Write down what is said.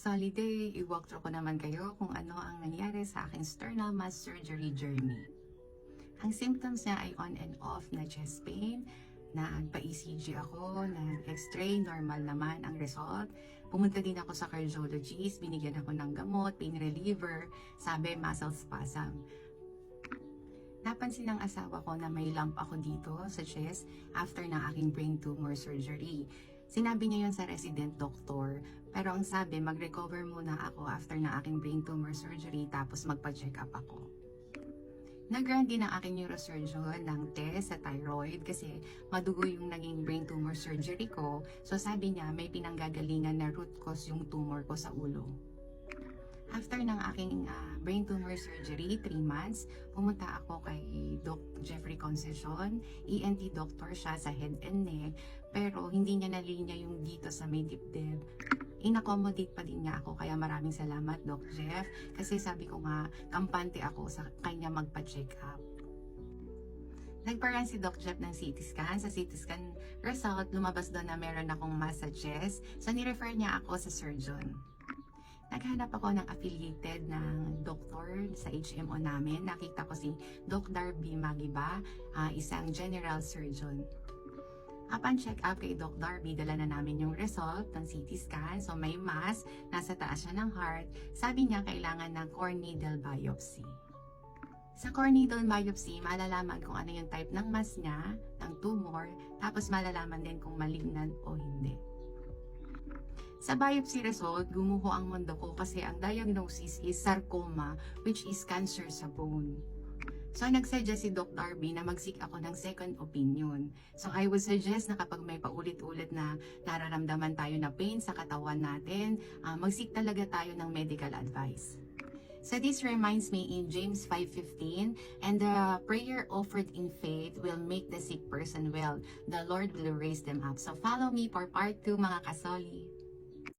Solid day, i-walk through ko naman kayo kung ano ang nangyari sa aking sternal mass surgery journey. Ang symptoms niya ay on and off na chest pain, nagpa-ECG ako, nag-x-ray, normal naman ang result. Pumunta din ako sa cardiologist, binigyan ako ng gamot, pain reliever, sabi muscle spasm. Napansin ng asawa ko na may lump ako dito sa chest after ng aking brain tumor surgery. Sinabi niya yun sa resident doctor, pero ang sabi mag-recover muna ako after ng aking brain tumor surgery tapos magpa-check up ako. Nag-run din ang aking neurosurgeon ng test sa thyroid kasi madugo yung naging brain tumor surgery ko. So sabi niya may pinanggagalingan na root cause yung tumor ko sa ulo. After ng aking brain tumor surgery, 3 months, pumunta ako kay Doc Jeffrey Concession. ENT doctor siya sa head and neck, pero hindi niya nalinya yung dito sa may dibdib. In-accommodate pa din niya ako, kaya maraming salamat Doc Jeff, kasi sabi ko nga, kampante ako sa kanya magpa-check up. Nagparaan si Doc Jeff ng CT scan. Sa CT scan result, lumabas doon na meron akong mass sa chest, so nirefer niya ako sa surgeon. Naghanap ako ng affiliated ng doktor sa HMO namin. Nakita ko si Doc Darby Magiba, isang general surgeon. Upon check up kay Doc Darby, dala na namin yung result ng CT scan. So may mass, nasa taas siya ng heart. Sabi niya kailangan ng core needle biopsy. Sa core needle biopsy, malalaman kung ano yung type ng mass niya, ng tumor, tapos malalaman din kung malignant o hindi. Sa biopsy result, gumuho ang mundo ko kasi ang diagnosis is sarcoma, which is cancer sa bone. So, nagsuggest si Doc Darby na mag-seek ako ng second opinion. So, I would suggest na kapag may paulit-ulit na nararamdaman tayo na pain sa katawan natin, mag-seek talaga tayo ng medical advice. So this reminds me in James 5:15, and the prayer offered in faith will make the sick person well. The Lord will raise them up. So follow me for part 2 mga kasoli.